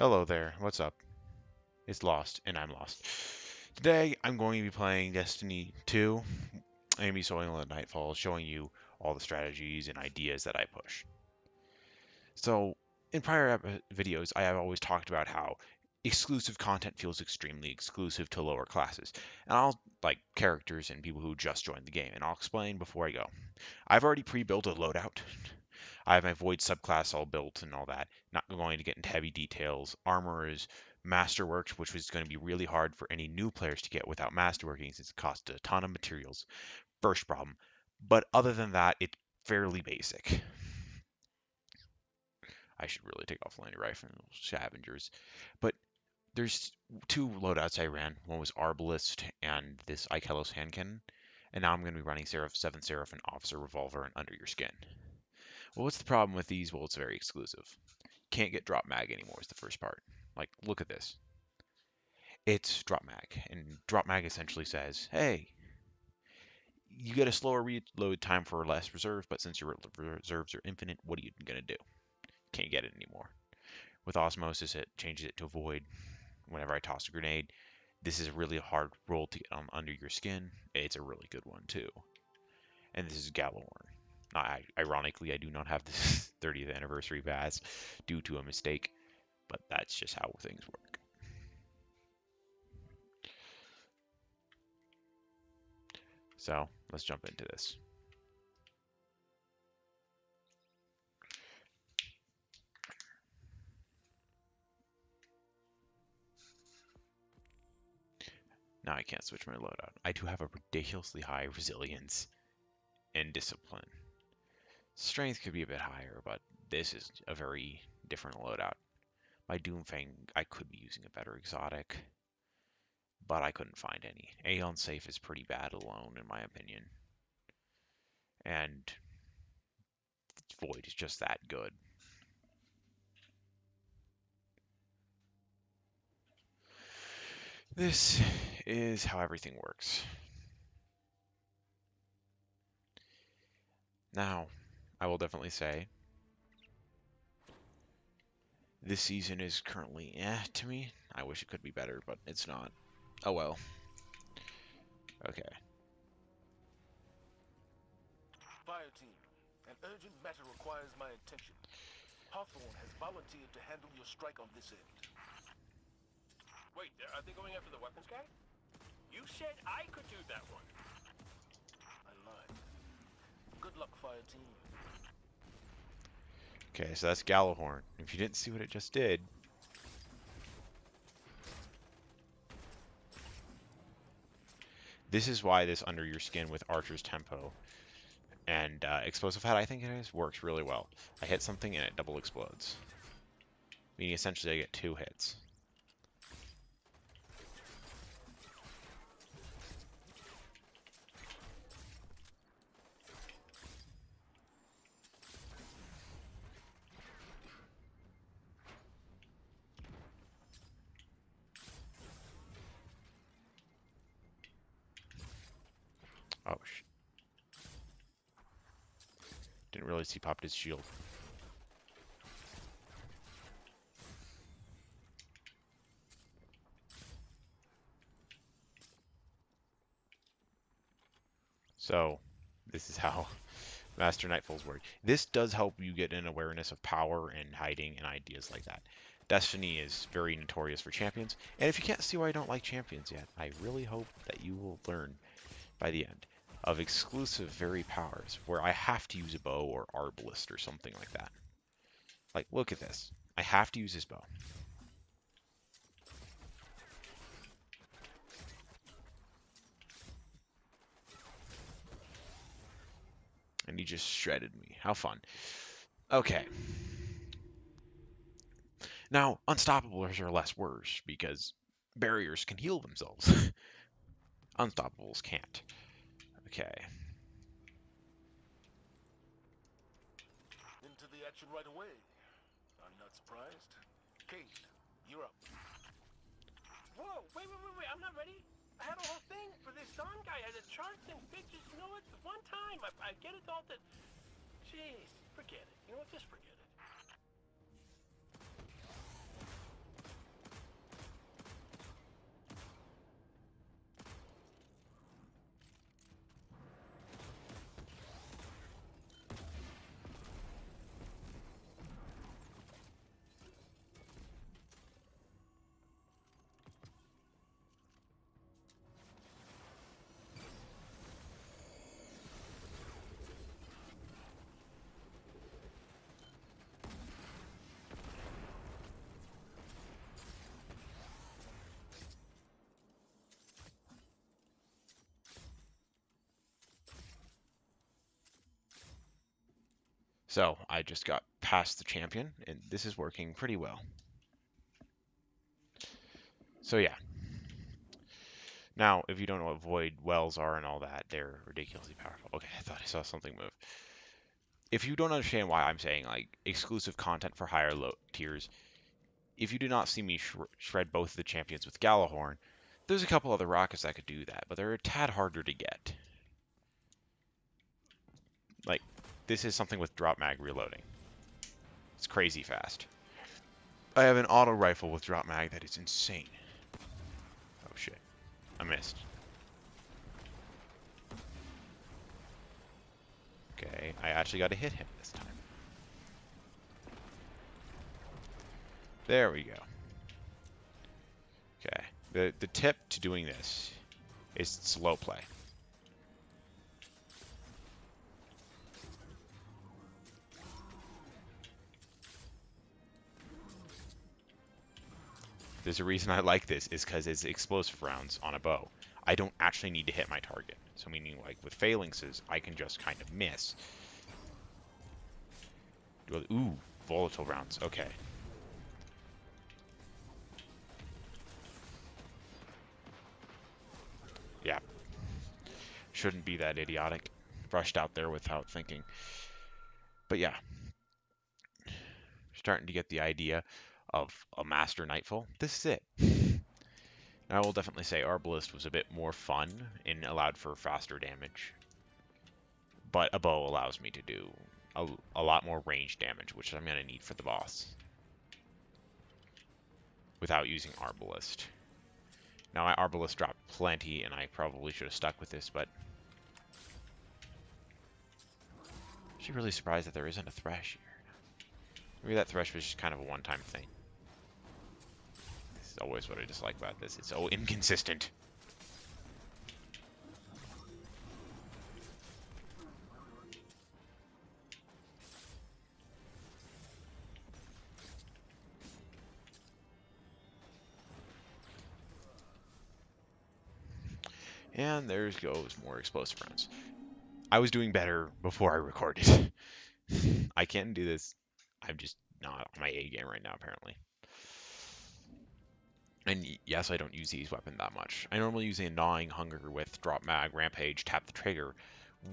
Hello there, what's up? It's Lost, and I'm Lost. Today, I'm going to be playing Destiny 2. I'm going to be soloing Nightfall, showing you all the strategies and ideas that I push. So, in prior videos, I have always talked about how exclusive content feels extremely exclusive to lower classes. And I'll like characters and people who just joined the game, and I'll explain before I go. I've already pre-built a loadout. I have my Void subclass all built and all that. Not going to get into heavy details. Armor is Masterworked, which was going to be really hard for any new players to get without Masterworking since it cost a ton of materials. First problem. But other than that, it's fairly basic. I should really take off landing rifle scavengers. But there's two loadouts I ran. One was Arbalist and this Ikelos hand cannon. And now I'm going to be running Seraph, 7 Seraph, and Officer Revolver and Under Your Skin. Well, what's the problem with these? Well, it's very exclusive. Can't get drop mag anymore is the first part. Like, look at this. It's drop mag, and drop mag essentially says, hey, you get a slower reload time for less reserves, but since your reserves are infinite, what are you gonna do? Can't get it anymore. With osmosis, it changes it to void. Whenever I toss a grenade, this is a really hard roll to get on under your skin. It's a really good one too. And this is Gallowhorn. Ironically, I do not have this 30th anniversary pass due to a mistake, but that's just how things work. So let's jump into this. Now I can't switch my loadout. I do have a ridiculously high resilience and discipline. Strength could be a bit higher, but this is a very different loadout. My Doomfang, I could be using a better exotic, but I couldn't find any. Aeon Safe is pretty bad alone, in my opinion. And Void is just that good. This is how everything works. Now, I will definitely say this season is currently to me. I wish it could be better, but it's not. Oh well. Okay. Fire team, an urgent matter requires my attention. Hawthorne has volunteered to handle your strike on this end. Wait, are they going after the weapons guy? You said I could do that one. I lied. Good luck, fire team. Okay, so that's Gallowhorn. If you didn't see what it just did, this is why this Under Your Skin with Archer's Tempo and Explosive Head, I think it is, works really well. I hit something and it double explodes. Meaning essentially I get 2 hits. Oh, didn't realize he popped his shield. So, this is how Master Nightfalls work. This does help you get an awareness of power and hiding and ideas like that. Destiny is very notorious for champions, and if you can't see why I don't like champions yet, I really hope that you will learn by the end of exclusive very powers where I have to use a bow or arbalist or something like that. Like, look at this. I have to use this bow. And he just shredded me. How fun. Okay. Now, unstoppables are less worse because barriers can heal themselves. Unstoppables can't. Okay. Into the action right away. I'm not surprised. Kate, you're up. Whoa, wait, I'm not ready. I had a whole thing for this Sun guy. I had a charts and pictures. You know what? One time, I get it all that. Jeez, forget it. You know what? Just forget it. So I just got past the champion, and this is working pretty well. So yeah. Now, if you don't know what void wells are and all that, they're ridiculously powerful. Okay, I thought I saw something move. If you don't understand why I'm saying like exclusive content for higher low tiers, if you do not see me shred both of the champions with Galahorn, there's a couple other rockets that could do that, but they're a tad harder to get. Like, this is something with drop mag reloading. It's crazy fast. I have an auto rifle with drop mag that is insane. Oh shit, I missed. Okay, I actually got to hit him this time. There we go. Okay, the tip to doing this is slow play. There's a reason I like this, is because it's explosive rounds on a bow. I don't actually need to hit my target. So meaning like with phalanxes, I can just kind of miss. Ooh, volatile rounds. Okay. Yeah. Shouldn't be that idiotic. Rushed out there without thinking. But yeah. Starting to get the idea of a master nightfall. This is it. I will definitely say Arbalist was a bit more fun and allowed for faster damage. But a bow allows me to do a lot more range damage, which I'm going to need for the boss. Without using Arbalist. Now, my Arbalist dropped plenty, and I probably should have stuck with this, but... I'm actually really surprised that there isn't a Thresh here. Maybe that Thresh was just kind of a one-time thing. This is always what I dislike about this. It's so inconsistent. And there goes more explosive rounds. I was doing better before I recorded. I can't do this. I'm just not on my A game right now, apparently. And yes, I don't use these weapons that much. I normally use a Gnawing Hunger with Drop Mag, Rampage, Tap the Trigger,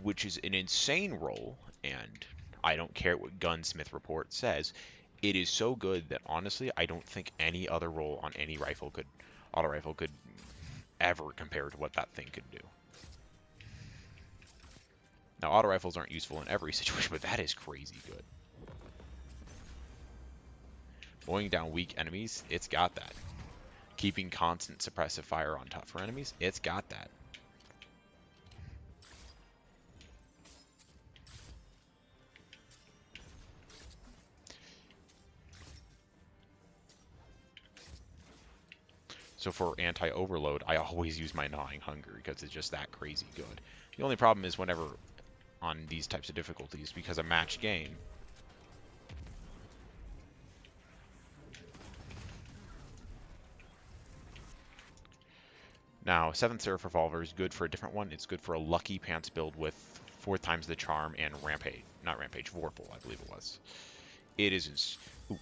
which is an insane roll, and I don't care what Gunsmith Report says. It is so good that honestly, I don't think any other roll on any rifle could, auto rifle could ever compare to what that thing could do. Now, auto rifles aren't useful in every situation, but that is crazy good. Mowing down weak enemies, it's got that. Keeping constant suppressive fire on tougher enemies, it's got that. So for anti-overload, I always use my Gnawing Hunger because it's just that crazy good. The only problem is whenever on these types of difficulties, because a match game, now, 7th Seraph Revolver is good for a different one. It's good for a Lucky Pants build with 4 times the Charm and Rampage. Not Rampage, Vorpal, I believe it was. It is... Ooh.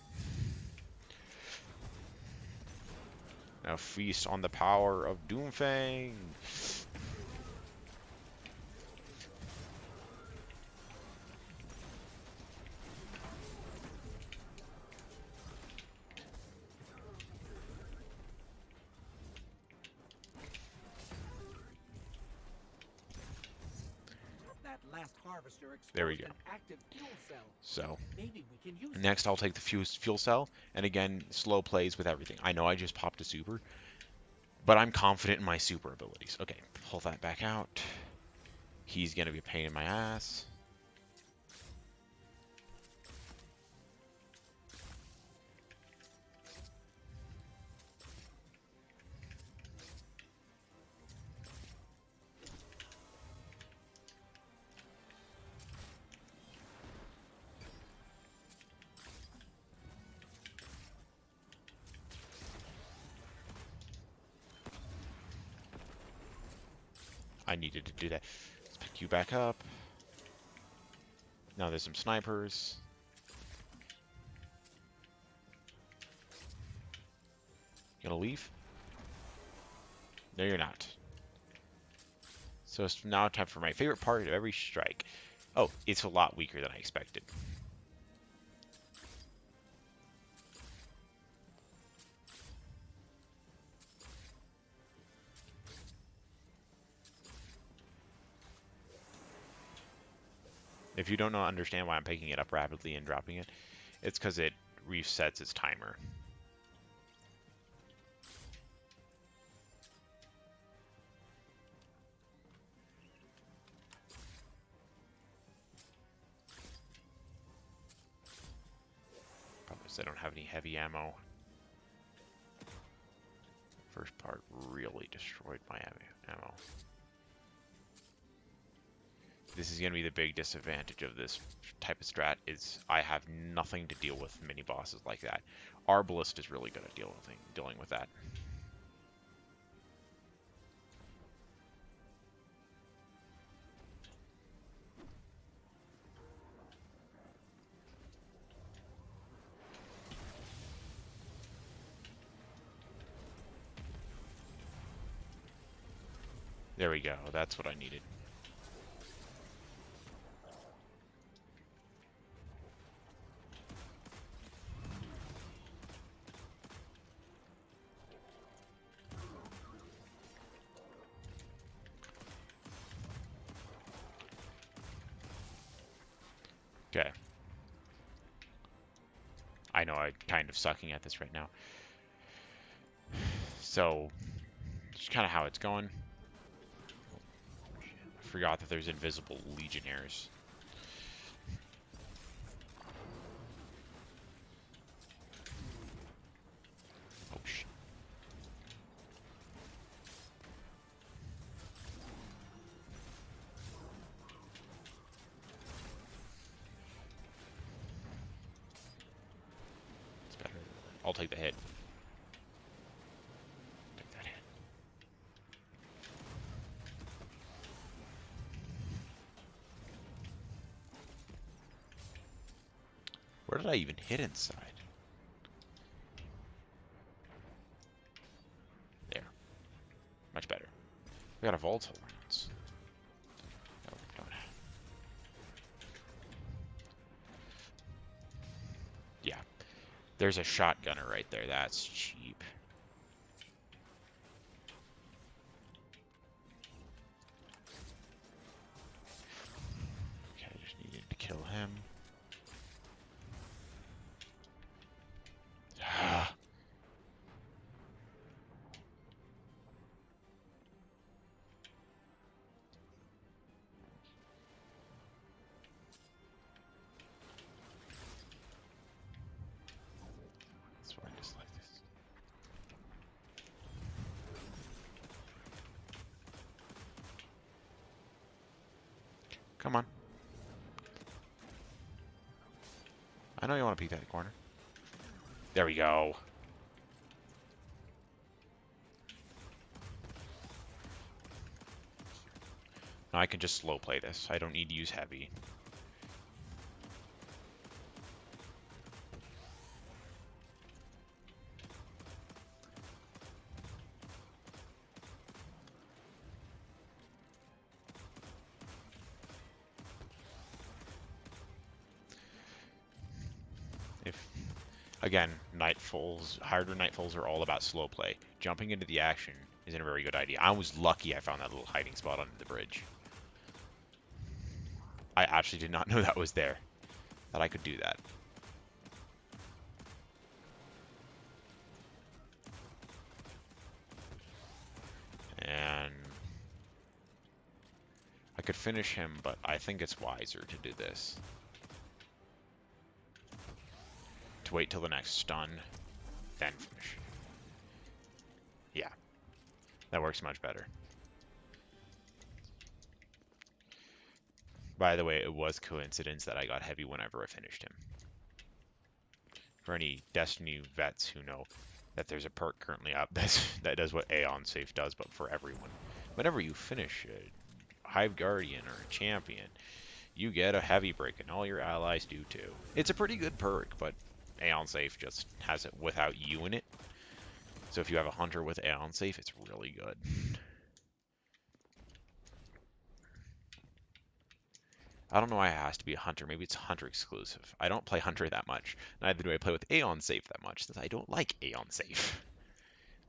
Now feast on the power of Doomfang. There we go. So, next I'll take the fuel cell, and again, slow plays with everything. I know I just popped a super, but I'm confident in my super abilities. Okay, pull that back out. He's going to be a pain in my ass. I needed to do that. Let's pick you back up. Now there's some snipers. You gonna leave? No, you're not. So it's now time for my favorite part of every strike. Oh, it's a lot weaker than I expected. If you don't understand why I'm picking it up rapidly and dropping it, it's because it resets its timer. Problem is I don't have any heavy ammo. First part really destroyed my ammo. This is going to be the big disadvantage of this type of strat, is I have nothing to deal with mini bosses like that. Arbalist is really good at dealing with that. There we go, that's what I needed. Okay. I know I'm kind of sucking at this right now. So, just kind of how it's going. I forgot that there's invisible legionnaires. Oh, shit. It's better. I'll take the hit. Take that hit. Where did I even hit inside? There. Much better. We got a volatile rounds. No, we don't. Yeah. There's a shotgunner right there. That's cheap. Okay, I just needed to kill him. That's why I dislike this. Come on. I know you want to peek that corner. There we go. Now I can just slow play this. I don't need to use heavy. Again, harder nightfalls are all about slow play. Jumping into the action isn't a very good idea. I was lucky I found that little hiding spot under the bridge. I actually did not know that was there, that I could do that. And I could finish him, but I think it's wiser to do this. To wait till the next stun, then finish. Yeah, that works much better. By the way, it was coincidence that I got heavy whenever I finished him. For any Destiny vets who know that there's a perk currently up that does what Aeon Safe does, but for everyone. Whenever you finish a Hive Guardian or a Champion, you get a heavy break, and all your allies do too. It's a pretty good perk, but Aeon Safe just has it without you in it. So if you have a hunter with Aeon Safe, it's really good. I don't know why it has to be a hunter. Maybe it's hunter exclusive. I don't play hunter that much. Neither do I play with Aeon Safe that much, since I don't like Aeon Safe.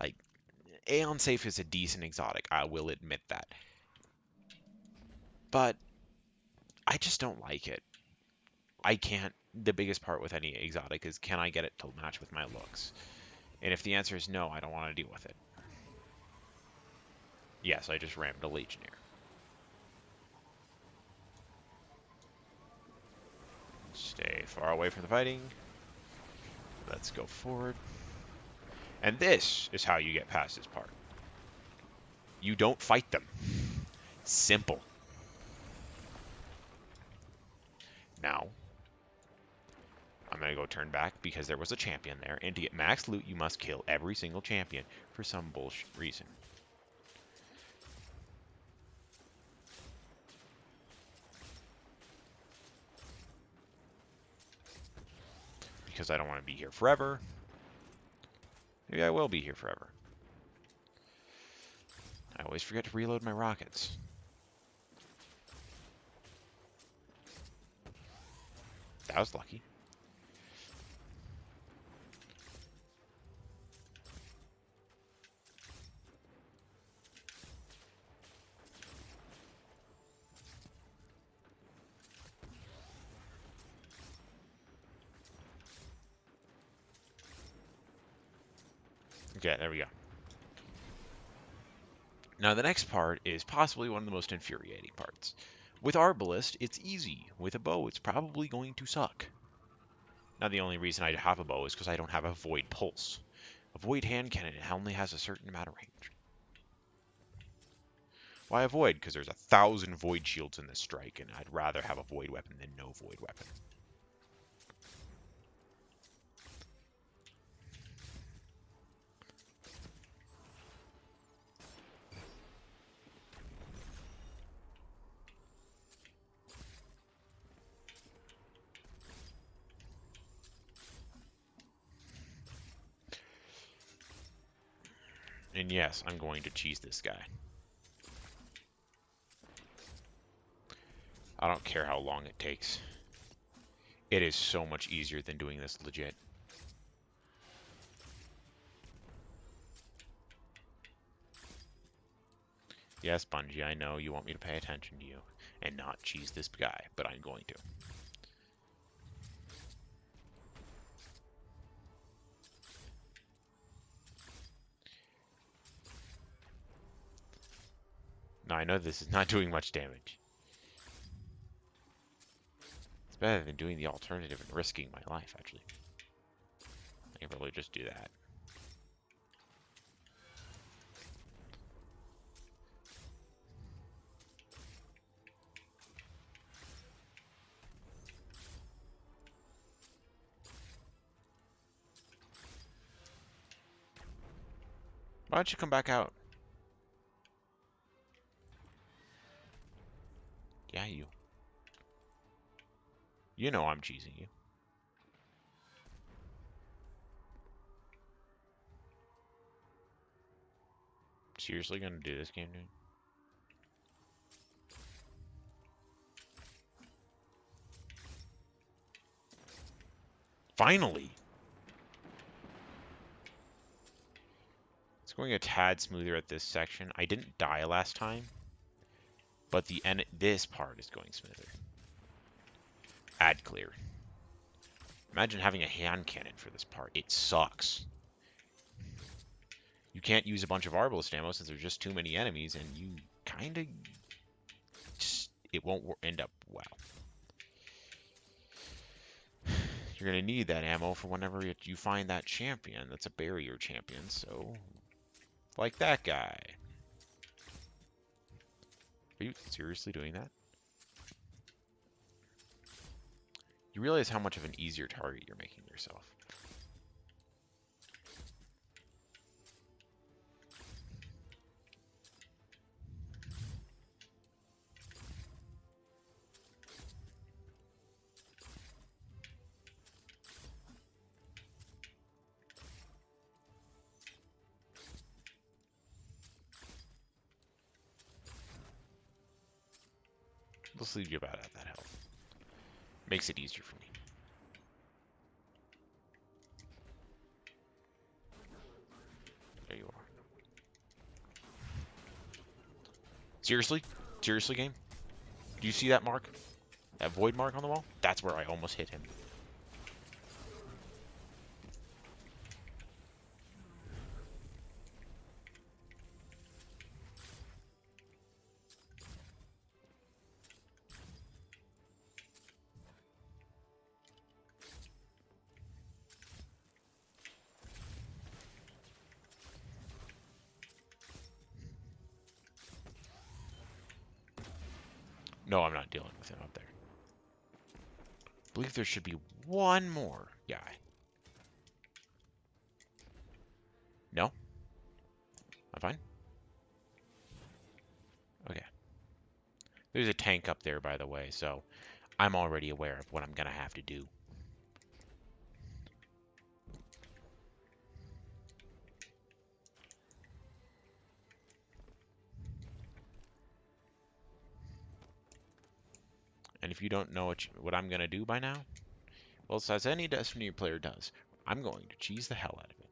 Like, Aeon Safe is a decent exotic, I will admit that. But I just don't like it. I can't. The biggest part with any exotic is, can I get it to match with my looks? And if the answer is no, I don't want to deal with it. Yes, I just rammed a Legionnaire. Stay far away from the fighting. Let's go forward. And this is how you get past this part. You don't fight them. Simple. Now, I'm going to go turn back because there was a champion there. And to get max loot, you must kill every single champion for some bullshit reason. Because I don't want to be here forever. Maybe I will be here forever. I always forget to reload my rockets. That was lucky. Okay, there we go. Now the next part is possibly one of the most infuriating parts. With Arbalist, it's easy. With a bow, it's probably going to suck. Now the only reason I have a bow is because I don't have a Void Pulse. A Void hand cannon only has a certain amount of range. Why a Void? Because there's 1,000 Void shields in this strike, and I'd rather have a Void weapon than no Void weapon. And yes, I'm going to cheese this guy. I don't care how long it takes. It is so much easier than doing this legit. Yes, Bungie, I know you want me to pay attention to you and not cheese this guy, but I'm going to. Now I know this is not doing much damage. It's better than doing the alternative and risking my life, actually. I can probably just do that. Why don't you come back out? Yeah, you. You know I'm cheesing you. Seriously gonna do this game, dude? Finally! It's going a tad smoother at this section. I didn't die last time, but this part is going smoother. Add clear. Imagine having a hand cannon for this part. It sucks. You can't use a bunch of Arbalist ammo since there's just too many enemies, and you kind of just, it won't end up well. You're going to need that ammo for whenever you find that champion that's a barrier champion, so like that guy. Are you seriously doing that? You realize how much of an easier target you're making yourself. Let's leave you about at that health. Makes it easier for me. There you are. Seriously? Seriously, game? Do you see that mark? That void mark on the wall? That's where I almost hit him. No, I'm not dealing with him up there. I believe there should be one more guy. No? I'm fine? Okay. There's a tank up there, by the way, so I'm already aware of what I'm going to have to do. And if you don't know what I'm going to do by now, well, as any Destiny player does, I'm going to cheese the hell out of it.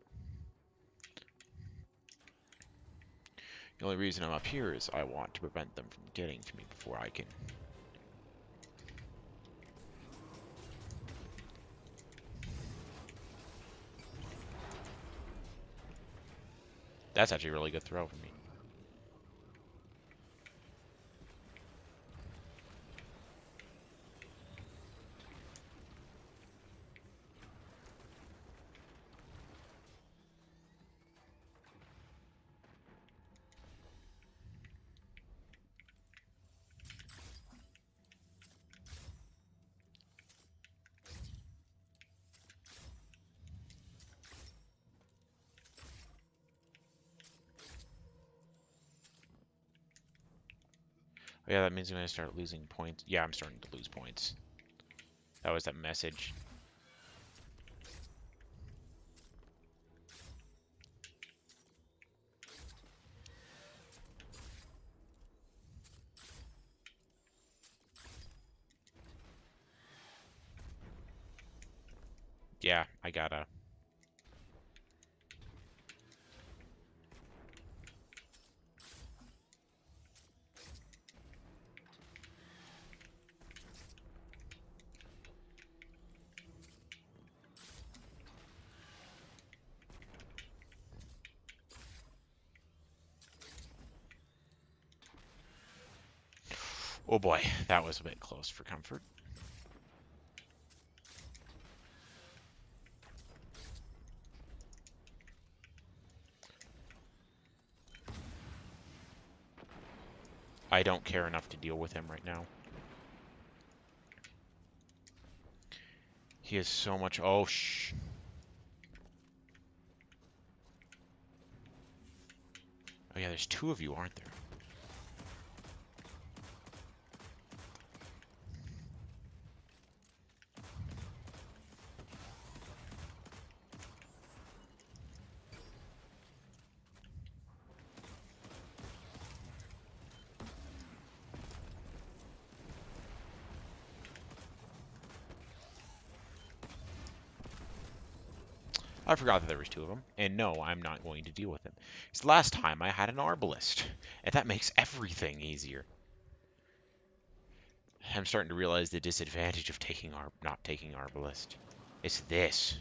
The only reason I'm up here is I want to prevent them from getting to me before I can. That's actually a really good throw for me. Oh, yeah, that means I'm going to start losing points. Yeah, I'm starting to lose points. That was that message. Yeah, I gotta. Oh boy, that was a bit close for comfort. I don't care enough to deal with him right now. He has so much. Oh, shh. Oh, yeah, there's two of you, aren't there? I forgot that there was two of them. And no, I'm not going to deal with him. Because last time I had an arbalist. And that makes everything easier. I'm starting to realize the disadvantage of not taking arbalist. It's this.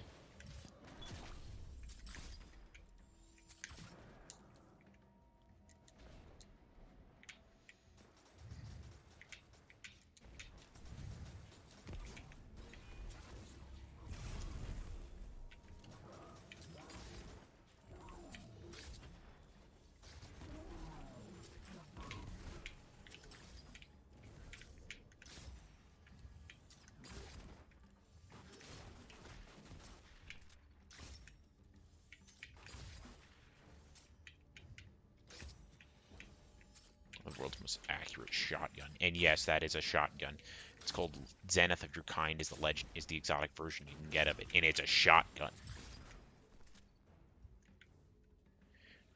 The world's most accurate shotgun. And yes, that is a shotgun. It's called Zenith of Your Kind is the exotic version you can get of it. And it's a shotgun.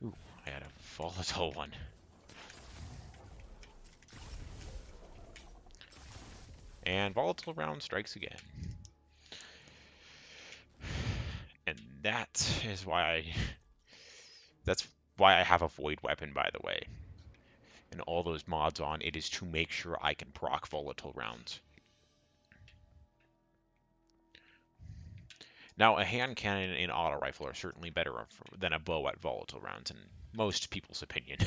Ooh, I had a volatile one. And volatile round strikes again. And that's why I have a void weapon, by the way. And all those mods on, it is to make sure I can proc volatile rounds. Now, a hand cannon and auto rifle are certainly better than a bow at volatile rounds, in most people's opinion.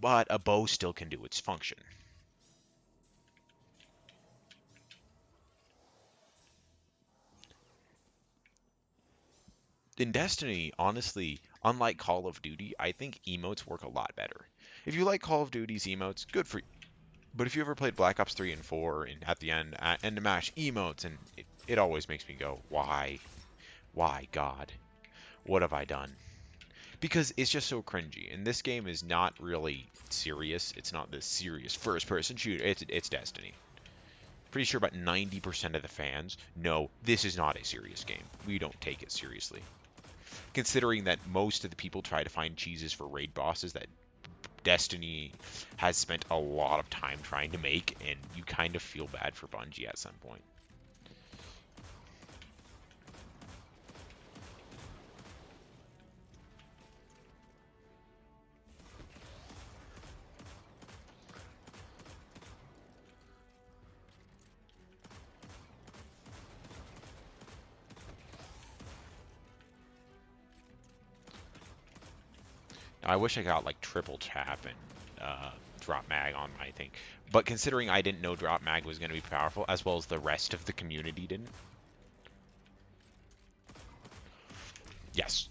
But a bow still can do its function. In Destiny, honestly, unlike Call of Duty, I think emotes work a lot better. If you like Call of Duty's emotes, good for you. But if you ever played Black Ops 3 and 4, and at the end to mash emotes, and it always makes me go, why? Why, God? What have I done? Because it's just so cringy. And this game is not really serious. It's not this serious first-person shooter. It's Destiny. Pretty sure about 90% of the fans know this is not a serious game. We don't take it seriously. Considering that most of the people try to find cheeses for raid bosses that Destiny has spent a lot of time trying to make, and you kind of feel bad for Bungie at some point. Now, I wish I got like triple tap and drop mag on my thing. But considering I didn't know drop mag was going to be powerful, as well as the rest of the community didn't. Yes.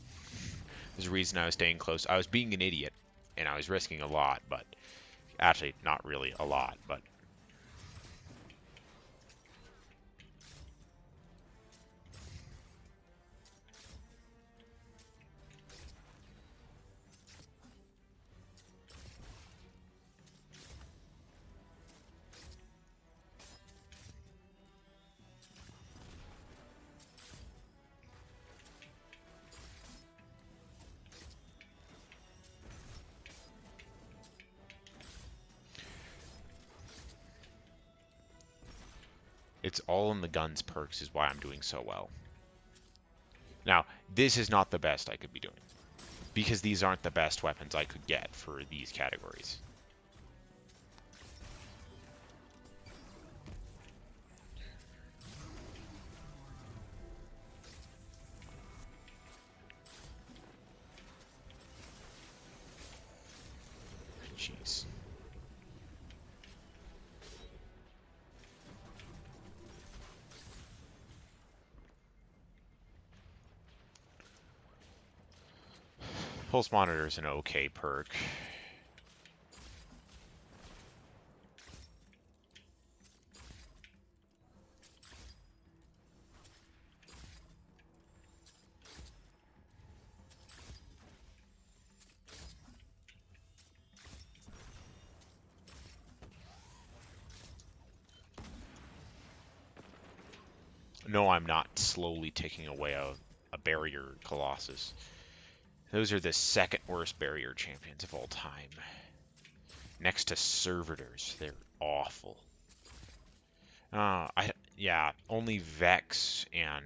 There's a reason I was staying close. I was being an idiot, and I was risking a lot, but actually not really a lot, but it's all in the guns perks is why I'm doing so well. Now, this is not the best I could be doing, because these aren't the best weapons I could get for these categories. Jeez. Pulse monitor is an okay perk. No, I'm not slowly taking away a barrier Colossus. Those are the second worst barrier champions of all time. Next to servitors, they're awful. Yeah, only Vex and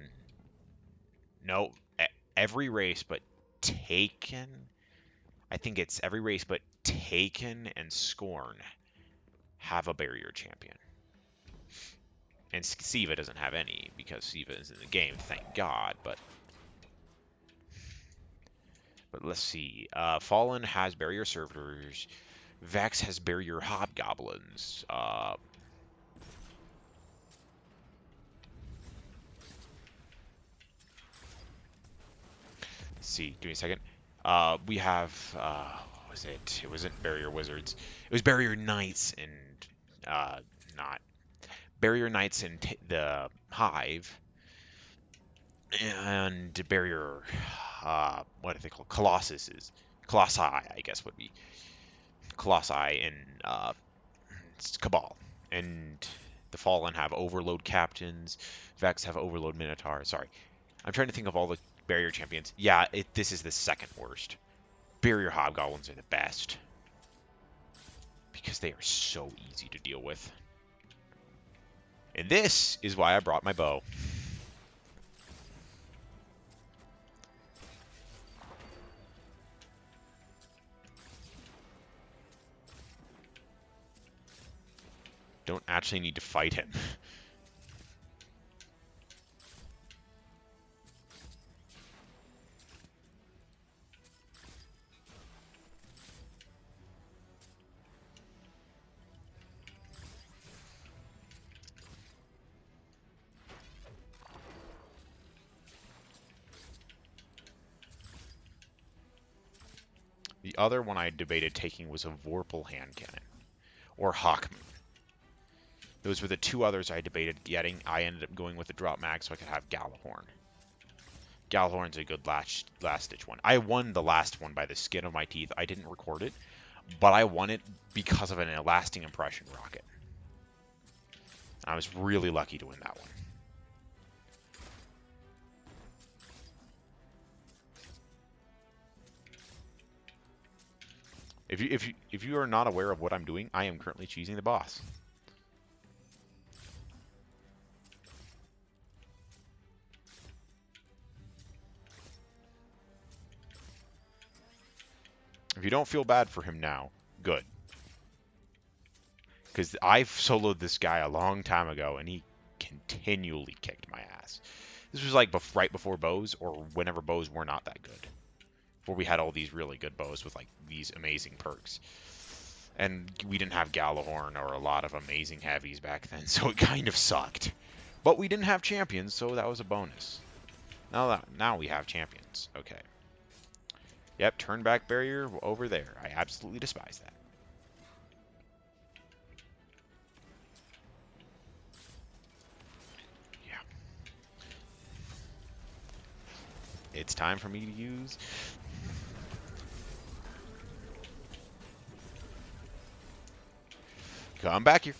no, every race but Taken. I think it's every race but Taken and Scorn have a barrier champion. And Siva doesn't have any because Siva is in the game, thank God. But let's see. Fallen has barrier servitors. Vex has barrier hobgoblins. Let's see. Give me a second. We have what was it? It wasn't barrier wizards. It was barrier knights and not barrier knights and the hive and barrier. What are they called? Colossi, I guess would be Colossi and Cabal. And the Fallen have Overload Captains. Vex have Overload Minotaur. Sorry. I'm trying to think of all the barrier champions. Yeah, this is the second worst. Barrier Hobgoblins are the best. Because they are so easy to deal with. And this is why I brought my bow. Don't actually need to fight him. The other one I debated taking was a Vorpal hand cannon. Or Hawkmoon. Those were the two others I debated getting. I ended up going with the drop mag so I could have Galahorn. Galahorn's a good last-ditch one. I won the last one by the skin of my teeth. I didn't record it, but I won it because of an lasting impression rocket. I was really lucky to win that one. If you are not aware of what I'm doing, I am currently cheesing the boss. If you don't feel bad for him now, good. Because I soloed this guy a long time ago, and he continually kicked my ass. This was like right before bows, or whenever bows were not that good. Before we had all these really good bows with like these amazing perks. And we didn't have Galahorn or a lot of amazing heavies back then, so it kind of sucked. But we didn't have champions, so that was a bonus. Now we have champions. Okay. Yep, turn back barrier over there. I absolutely despise that. Yeah. It's time for me to use... Come back here.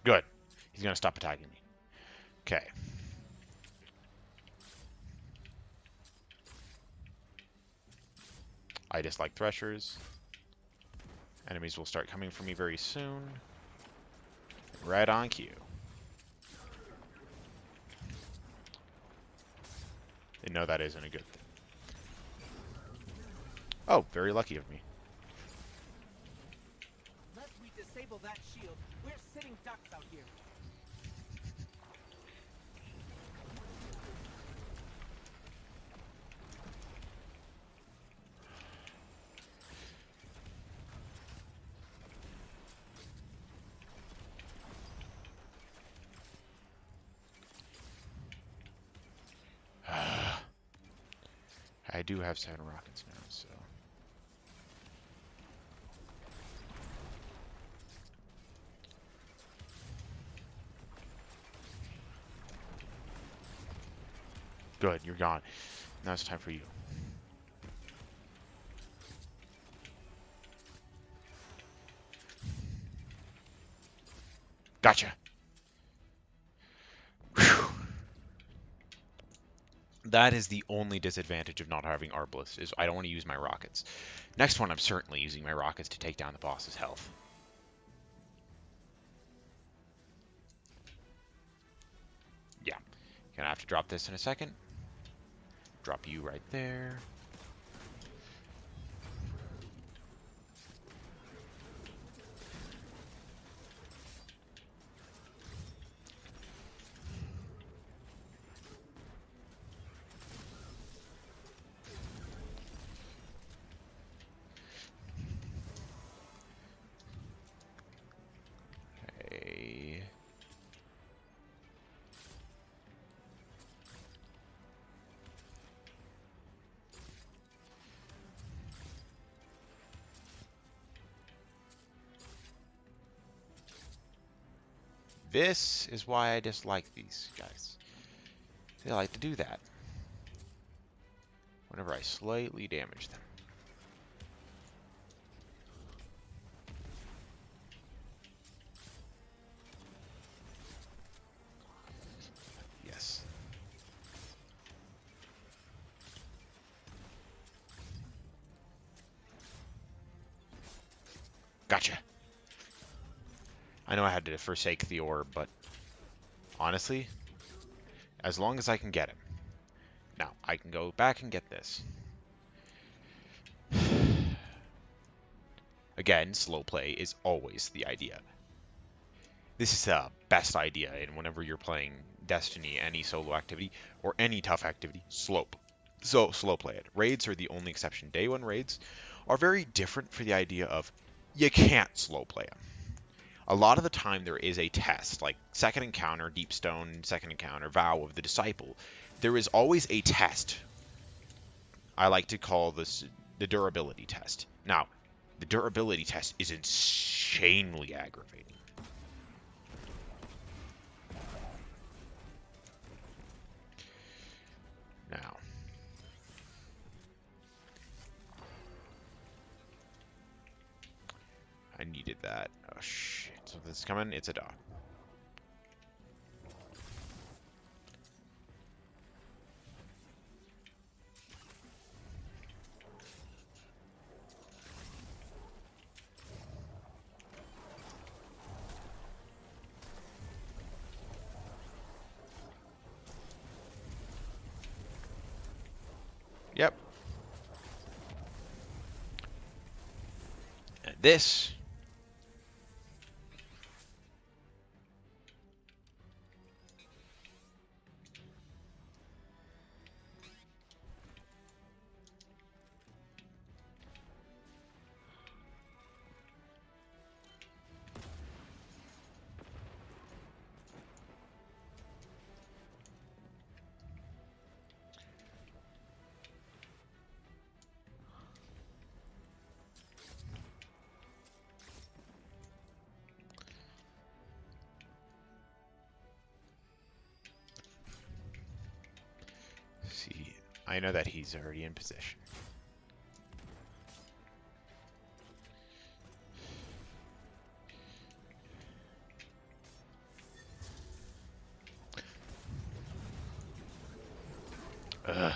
Good. He's going to stop attacking me. Okay. I dislike threshers. Enemies will start coming for me very soon. Right on cue. And no, that isn't a good thing. Oh, very lucky of me. Unless we disable that shield, we're sitting ducks out here. I do have 7 rockets now, so... Good, you're gone. Now it's time for you. Gotcha. Whew. That is the only disadvantage of not having Arbalest, is I don't want to use my rockets. Next one, I'm certainly using my rockets to take down the boss's health. Yeah. Gonna have to drop this in a second. Drop you right there. this is why I dislike these guys. They like to do that whenever I slightly damage them. Yes. Gotcha. I know I had to forsake the orb, but honestly, as long as I can get him. Now, I can go back and get this. Again, slow play is always the idea. This is the best idea, and whenever you're playing Destiny, any solo activity, or any tough activity, slow play it. Raids are the only exception. Day 1 raids are very different for the idea of you can't slow play them. A lot of the time there is a test, like second encounter, Deepstone, second encounter, Vow of the Disciple. There is always a test. I like to call this the durability test. Now, the durability test is insanely aggravating. Now, I needed that. Oh shit. So this is coming, it's a dog. Yep. And this. See, I know that he's already in position. Ugh.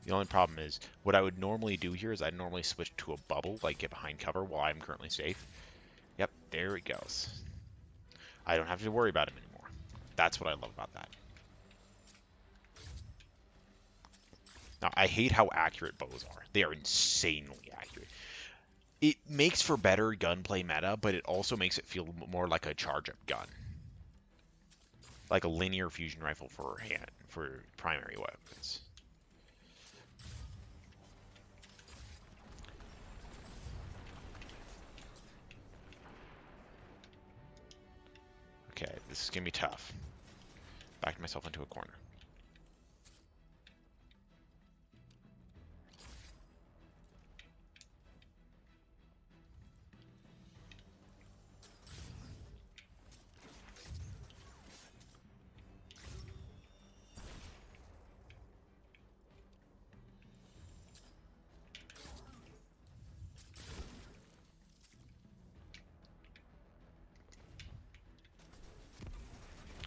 The only problem is, what I would normally do here is I'd normally switch to a bubble, like get behind cover while I'm currently safe. Yep, there it goes. I don't have to worry about him anymore. That's what I love about that. Now, I hate how accurate bows are. They are insanely accurate. It makes for better gunplay meta, but it also makes it feel more like a charge-up gun. Like a linear fusion rifle for primary weapons. Okay, this is gonna be tough. Backed myself into a corner.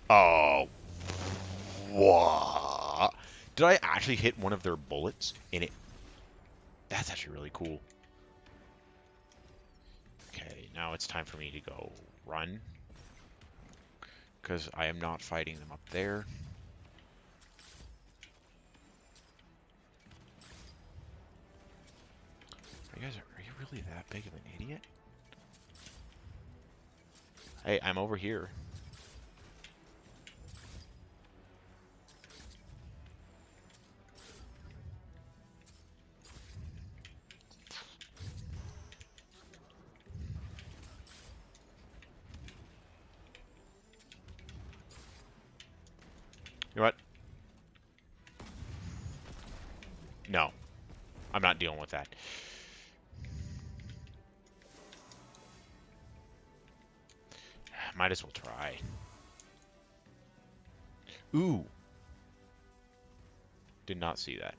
Oh, what? Did I actually hit one of their bullets in it? That's actually really cool. Okay, now it's time for me to go run. Because I am not fighting them up there. really that big of an idiot? Hey, I'm over here. You know what? No, I'm not dealing with that. Might as well try. Ooh. Did not see that.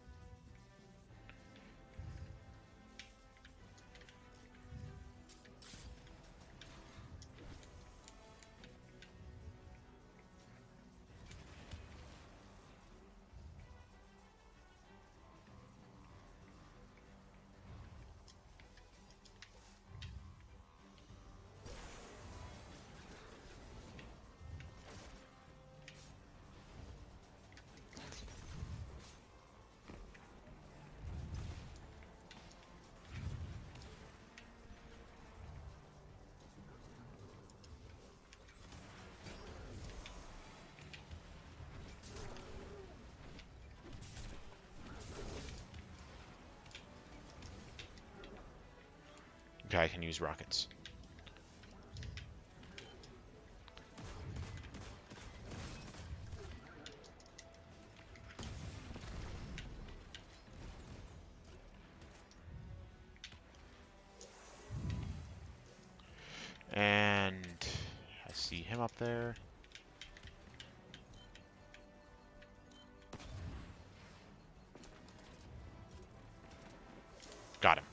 Okay, I can use rockets. And I see him up there. Got him.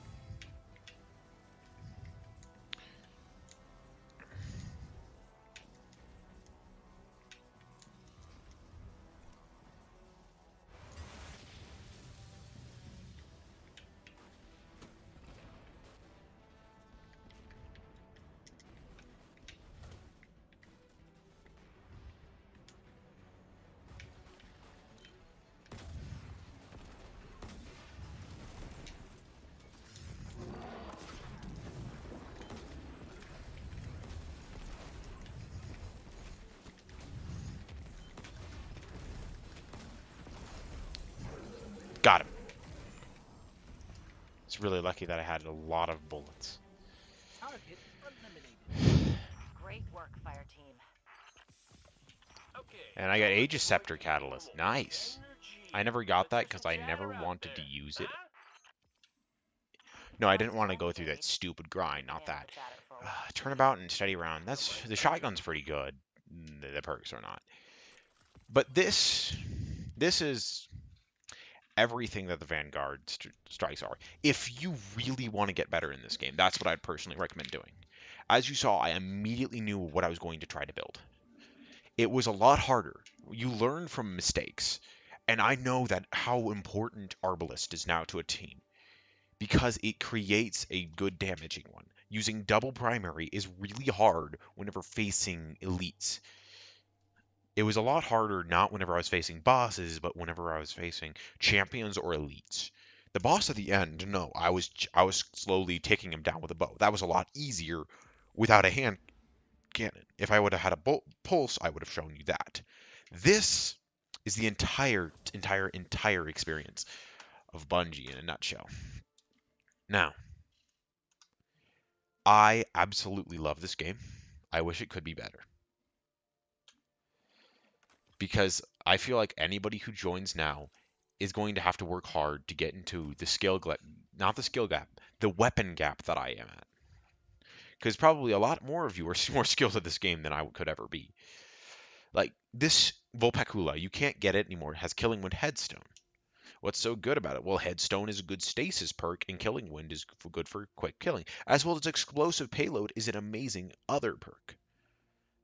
Got him. It's really lucky that I had a lot of bullets. Target eliminated. Great work, fire team. Okay. And I got so Aegis let's Scepter work the Catalyst. animals. Nice. Energy. I never got that Let's because get I some never chatter out wanted to there, use it. huh? No, I Sounds didn't want to fun go to through me. that stupid grind, Can not handle that. the chatter for a while. Turnabout and steady round. That's the shotgun's pretty good. The perks are not. But this is everything that the Vanguard strikes are. If you really want to get better in this game, that's what I'd personally recommend doing. As you saw, I immediately knew what I was going to try to build. It was a lot harder. You learn from mistakes, and I know that how important Arbalist is now to a team because it creates a good damaging one. Using double primary is really hard whenever facing elites. It was a lot harder not whenever I was facing bosses, but whenever I was facing champions or elites. The boss at the end, no, I was slowly taking him down with a bow. That was a lot easier without a hand cannon. If I would have had a pulse, I would have shown you that. This is the entire experience of Bungie in a nutshell. Now, I absolutely love this game. I wish it could be better. Because I feel like anybody who joins now is going to have to work hard to get into the skill gap, not the skill gap, the weapon gap that I am at. Because probably a lot more of you are more skilled at this game than I could ever be. Like this Volpecula, you can't get it anymore. It has Killing Wind Headstone. What's so good about it? Well, Headstone is a good stasis perk, and Killing Wind is good for quick killing, as well as Explosive Payload is an amazing other perk.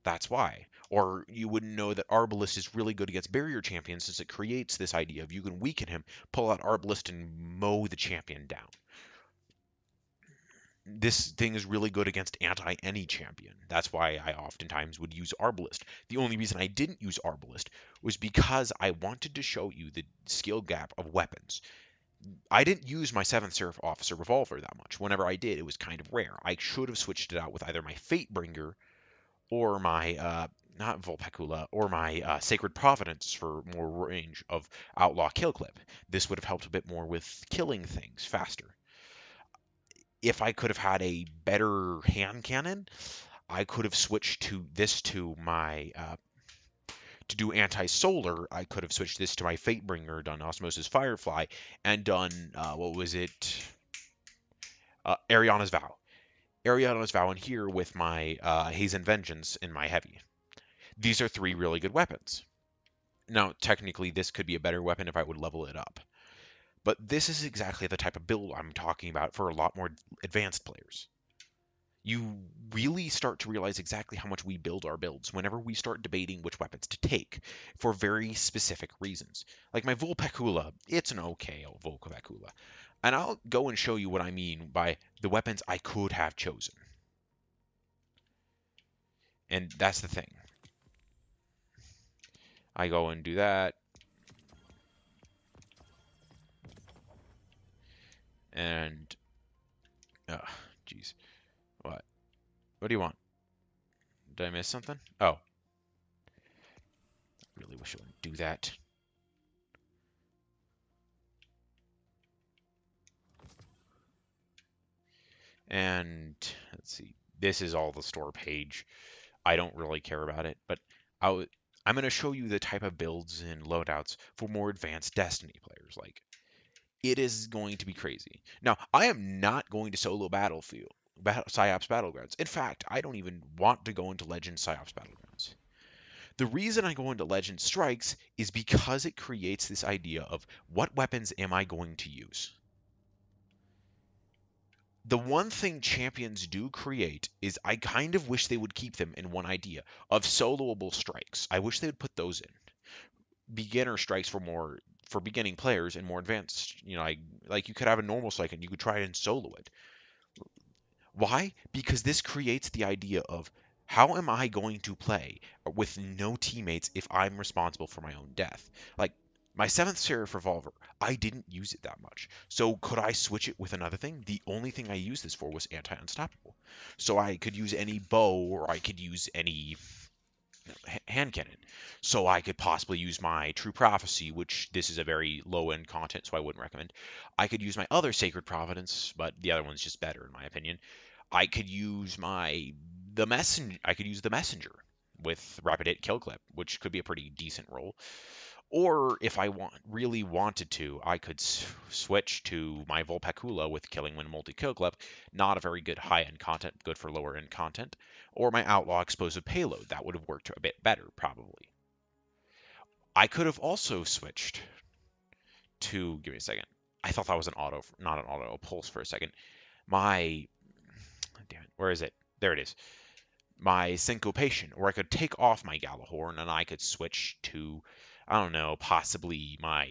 That's why. Or you wouldn't know that Arbalist is really good against barrier champions since it creates this idea of you can weaken him, pull out Arbalist, and mow the champion down. This thing is really good against anti-any champion. That's why I oftentimes would use Arbalist. The only reason I didn't use Arbalist was because I wanted to show you the skill gap of weapons. I didn't use my 7th Seraph Officer revolver that much. Whenever I did, it was kind of rare. I should have switched it out with either my Fatebringer or my not Volpecula or my Sacred Providence for more range of Outlaw Kill Clip. This would have helped a bit more with killing things faster. If I could have had a better hand cannon, I could have switched to my to do anti-solar. I could have switched this to my Fatebringer, done Osmosis Firefly, and done what was it? Ariana's Vow. Ariana's Vow in here with my Hazen Vengeance in my heavy. These are 3 really good weapons. Now, technically, this could be a better weapon if I would level it up. But this is exactly the type of build I'm talking about for a lot more advanced players. You really start to realize exactly how much we build our builds whenever we start debating which weapons to take for very specific reasons. Like my Vulpecula, it's an okay old Vulpecula. And I'll go and show you what I mean by the weapons I could have chosen. And that's the thing. I go and do that. And, jeez. What? What do you want? Did I miss something? Oh. Really wish I wouldn't do that. And let's see. This is all the store page. I don't really care about it, but I'm going to show you the type of builds and loadouts for more advanced Destiny players. Like, it is going to be crazy. Now, I am not going to solo Battlefield, PsyOps Battlegrounds. In fact, I don't even want to go into Legends PsyOps Battlegrounds. The reason I go into Legend Strikes is because it creates this idea of what weapons am I going to use? The one thing champions do create is I kind of wish they would keep them in one idea of soloable strikes. I wish they would put those in. Beginner strikes for beginning players and more advanced. Like you could have a normal strike and you could try and solo it. Why? Because this creates the idea of how am I going to play with no teammates if I'm responsible for my own death? Like my 7th Seraph revolver, I didn't use it that much. So could I switch it with another thing? The only thing I used this for was anti-unstoppable. So I could use any bow or I could use any hand cannon. So I could possibly use my True Prophecy, which this is a very low end content, so I wouldn't recommend. I could use my other Sacred Providence, but the other one's just better in my opinion. I could use the messenger. I could use the messenger with rapid hit kill clip, which could be a pretty decent roll. Or if I really wanted to, I could switch to my Vulpecula with Killing Wind multi kill clip. Not a very good high end content, good for lower end content. Or my Outlaw explosive payload. That would have worked a bit better, probably. I could have also switched to. Give me a second. I thought that was an auto, not an auto, a pulse for a second. My damn it, where is it? There it is. My syncopation, or I could take off my Galahorn and I could switch to, I don't know, possibly my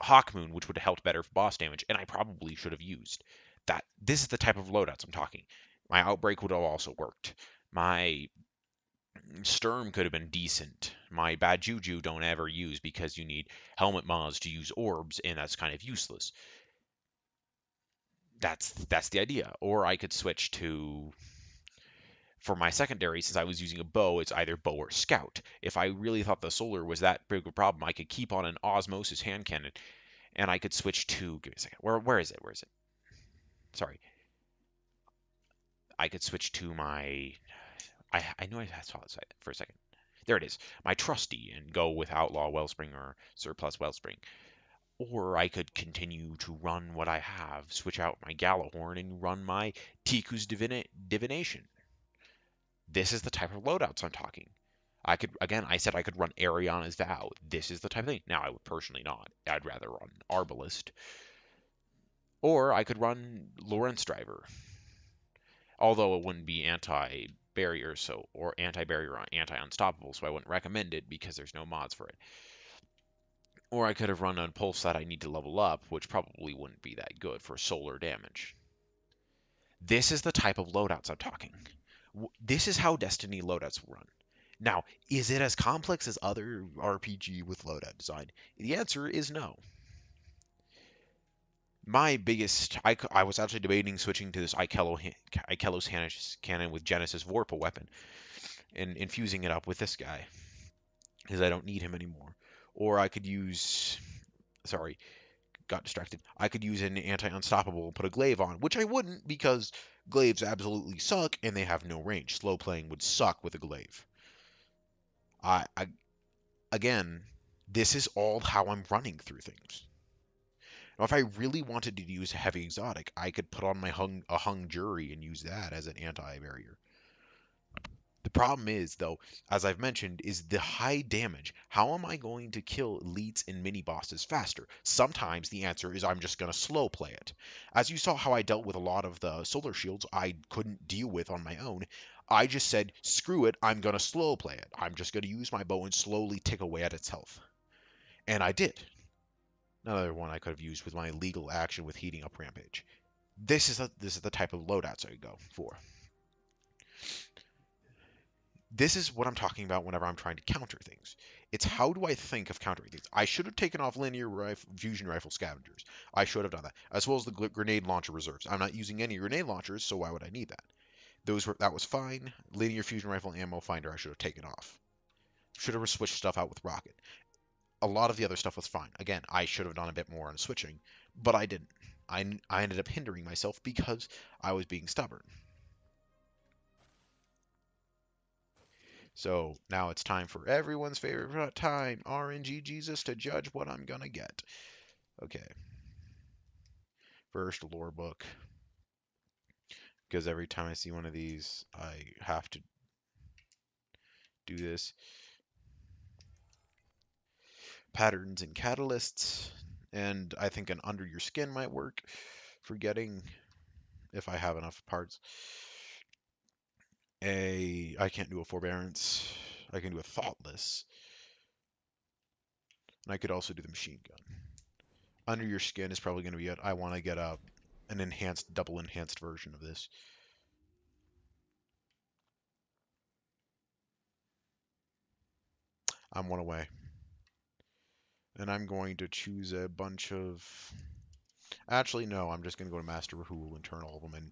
Hawkmoon, which would have helped better for boss damage, and I probably should have used that. This is the type of loadouts I'm talking. My Outbreak would have also worked. My Sturm could have been decent. My Bad Juju don't ever use because you need Helmet Mods to use orbs, and that's kind of useless. That's the idea. Or I could switch to for my secondary, since I was using a bow, it's either bow or scout. If I really thought the solar was that big of a problem, I could keep on an osmosis hand cannon, and I could switch to. Give me a second. Where is it? Where is it? Sorry. I could switch to my. I knew I saw it for a second. There it is. My trusty and go with Outlaw Wellspring or Surplus Wellspring. Or I could continue to run what I have, switch out my Galahorn, and run my Tiku's Divination. This is the type of loadouts I'm talking. I said I could run Ariana's Vow. This is the type of thing. Now, I would personally not. I'd rather run Arbalist. Or I could run Lawrence Driver. Although it wouldn't be anti-barrier, or anti-barrier or anti-unstoppable, so I wouldn't recommend it because there's no mods for it. Or I could have run a Pulse that I need to level up, which probably wouldn't be that good for solar damage. This is the type of loadouts I'm talking. This is how Destiny loadouts run. Now, is it as complex as other RPG with loadout design? The answer is no. My biggest, I was actually debating switching to this Ikelos cannon with Genesis Vorpal weapon and infusing it up with this guy because I don't need him anymore. Or I could use, sorry, got distracted. I could use an anti-unstoppable and put a glaive on, which I wouldn't because glaives absolutely suck and they have no range. Slow playing would suck with a glaive. I again, this is all how I'm running through things. Now, if I really wanted to use a heavy exotic, I could put on my hung jury and use that as an anti-barrier. The problem is, though, as I've mentioned, is the high damage. How am I going to kill elites and mini bosses faster? Sometimes the answer is I'm just going to slow play it. As you saw how I dealt with a lot of the solar shields I couldn't deal with on my own, I just said, screw it, I'm going to slow play it. I'm just going to use my bow and slowly tick away at its health. And I did. Another one I could have used with my legal action with heating up Rampage. This is the type of loadouts I go for. This is what I'm talking about whenever I'm trying to counter things. It's how do I think of countering things? I should have taken off fusion rifle scavengers. I should have done that, as well as the grenade launcher reserves. I'm not using any grenade launchers, so why would I need that? That was fine. Linear fusion rifle ammo finder I should have taken off. Should have switched stuff out with rocket. A lot of the other stuff was fine. Again, I should have done a bit more on switching, but I didn't. I ended up hindering myself because I was being stubborn. So now it's time for everyone's favorite time, RNG Jesus, to judge what I'm gonna get. Okay, first lore book, because every time I see one of these, I have to do this. Patterns and catalysts, and I think an under your skin might work for getting, if I have enough parts. I can't do a forbearance. I can do a thoughtless, and I could also do the machine gun. Under your skin is probably going to be it. I want to get an enhanced, double enhanced version of this. I'm one away. And I'm going to choose a bunch of... Actually, no, I'm just going to go to Master who will turn all of them in.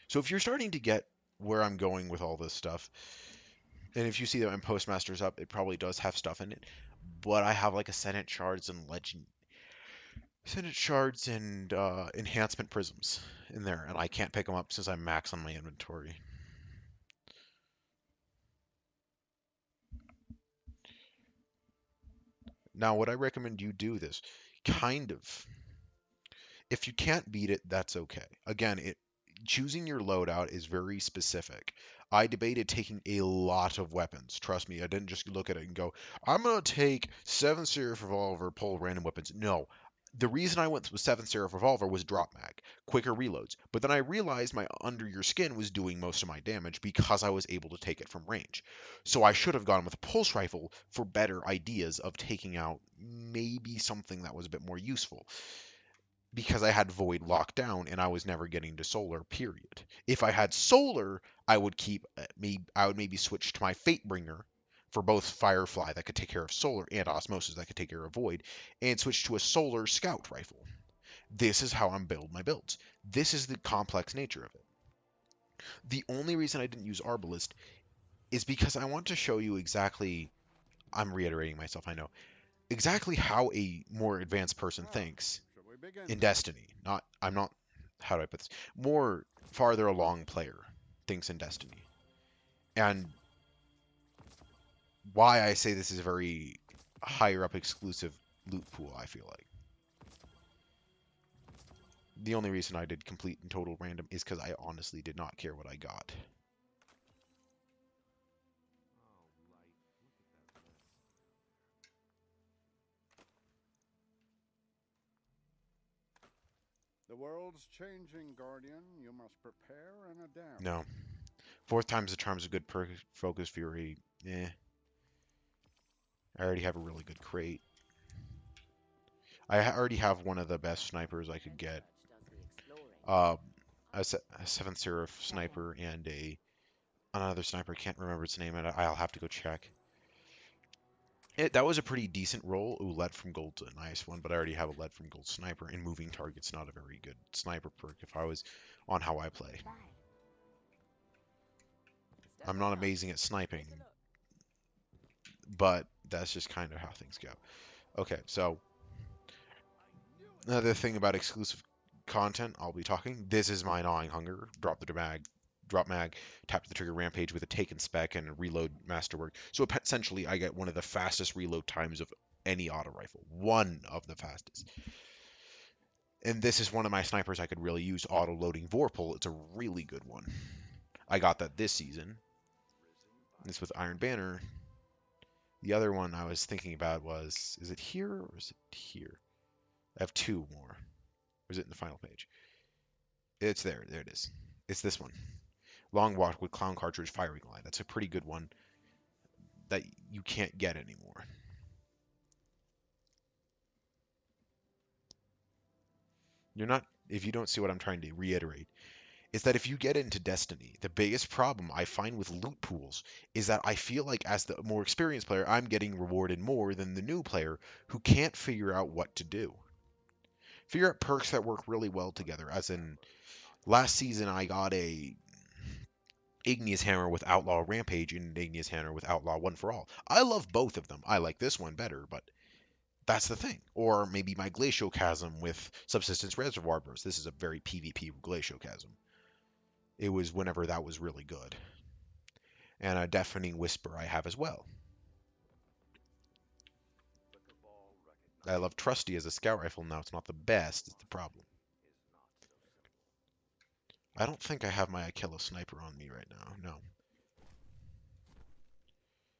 So if you're starting to get where I'm going with all this stuff, and if you see that my Postmaster's up, it probably does have stuff in it. But I have like a Senate Shards and Senate Shards and Enhancement Prisms in there, and I can't pick them up since I'm max on my inventory. Now, would I recommend you do this? Kind of. If you can't beat it, that's okay. Again, choosing your loadout is very specific. I debated taking a lot of weapons. Trust me, I didn't just look at it and go, I'm gonna take 7 Seraph Revolver, pull random weapons. No. The reason I went with 7 Seraph Revolver was drop mag, quicker reloads. But then I realized my Under Your Skin was doing most of my damage because I was able to take it from range. So I should have gone with a pulse rifle for better ideas of taking out maybe something that was a bit more useful because I had Void locked down and I was never getting to Solar, period. If I had Solar, I would I would maybe switch to my Fatebringer for both Firefly that could take care of Solar and Osmosis that could take care of Void, and switch to a Solar Scout Rifle. This is how I'm building my builds. This is the complex nature of it. The only reason I didn't use Arbalist is because I want to show you exactly, I'm reiterating myself, I know, exactly how a more advanced person thinks in Destiny. I'm not, how do I put this? More farther along player thinks in Destiny. And why I say this is a very higher up exclusive loot pool, I feel like. The only reason I did complete and total random is because I honestly did not care what I got. The world's changing, Guardian. You must prepare and adapt. No. Fourth time's the charm's a good focus fury. Eh. I already have a really good crate. I already have one of the best snipers I could get. A 7th Seraph sniper and another sniper. I can't remember its name. I'll have to go check. That was a pretty decent roll. Ooh, lead from gold's a nice one, but I already have a lead from gold sniper, and moving target's not a very good sniper perk if I was on how I play. I'm not amazing at sniping, but that's just kind of how things go. Okay, so another thing about exclusive content I'll be talking. This is my gnawing hunger. Drop mag, tap the trigger rampage with a taken spec and a reload masterwork. So essentially, I get one of the fastest reload times of any auto rifle. One of the fastest. And this is one of my snipers I could really use. Auto loading Vorpal. It's a really good one. I got that this season. This with Iron Banner. The other one I was thinking about was, is it here or is it here? I have two more. Or is it in the final page? It's there. There it is. It's this one. Long walk with clown cartridge firing line. That's a pretty good one that you can't get anymore. You're not, if you don't see what I'm trying to reiterate, is that if you get into Destiny, the biggest problem I find with loot pools is that I feel like as the more experienced player, I'm getting rewarded more than the new player who can't figure out what to do. Figure out perks that work really well together. As in, last season I got a Igneous Hammer with Outlaw Rampage and an Igneous Hammer with Outlaw One for All. I love both of them. I like this one better, but that's the thing. Or maybe my Glacial Chasm with Subsistence Reservoir Burst. This is a very PvP Glacial Chasm. It was whenever that was really good. And a Deafening Whisper I have as well. I love Trusty as a scout rifle. Now it's not the best, it's the problem. I don't think I have my Akelo sniper on me right now. No.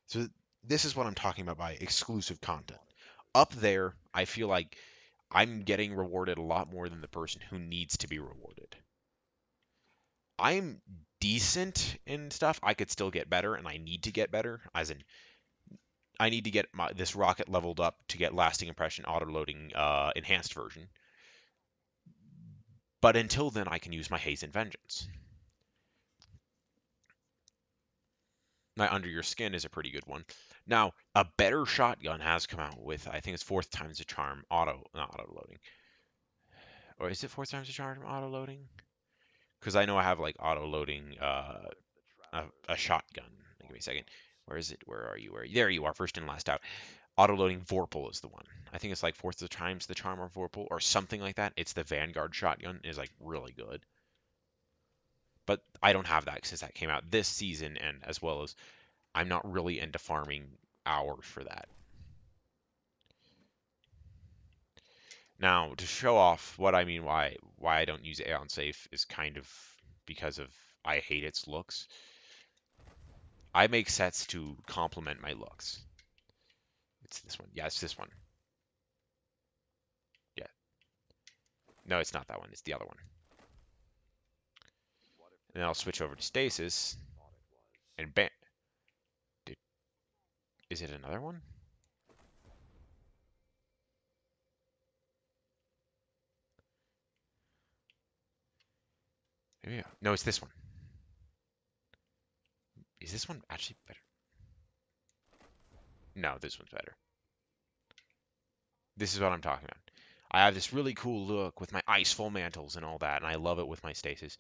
So this is what I'm talking about by exclusive content. Up there, I feel like I'm getting rewarded a lot more than the person who needs to be rewarded. I'm decent in stuff. I could still get better, and I need to get better. As in, I need to get this rocket leveled up to get lasting impression auto-loading enhanced version. But until then, I can use my Haze and Vengeance. My Under Your Skin is a pretty good one. Now, a better shotgun has come out with, I think it's fourth time's a charm not auto-loading. Or is it fourth time's a charm auto-loading? Because I know I have like auto-loading a shotgun. Give me a second. Where is it? Where are you? There you are, first in, last out. Auto-loading Vorpal is the one. I think it's like fourth of times the charm of Vorpal or something like that. It's the Vanguard shotgun. Is like really good. But I don't have that since that came out this season, and as well as I'm not really into farming hours for that. Now, to show off what I mean why I don't use Aeon Safe is kind of because of I hate its looks. I make sets to complement my looks. It's this one. Yeah, it's this one. Yeah. No, it's not that one. It's the other one. And then I'll switch over to Stasis. And bam. Is it another one? Maybe. No, it's this one. Is this one actually better? No, this one's better. This is what I'm talking about. I have this really cool look with my icefall mantles and all that, and I love it with my stasis.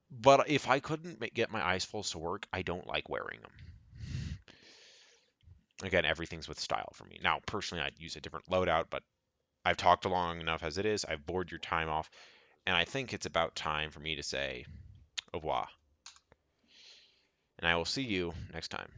But if I couldn't get my icefalls to work, I don't like wearing them. Again, everything's with style for me. Now, personally, I'd use a different loadout, but I've talked long enough as it is. I've bored your time off, and I think it's about time for me to say au revoir. And I will see you next time.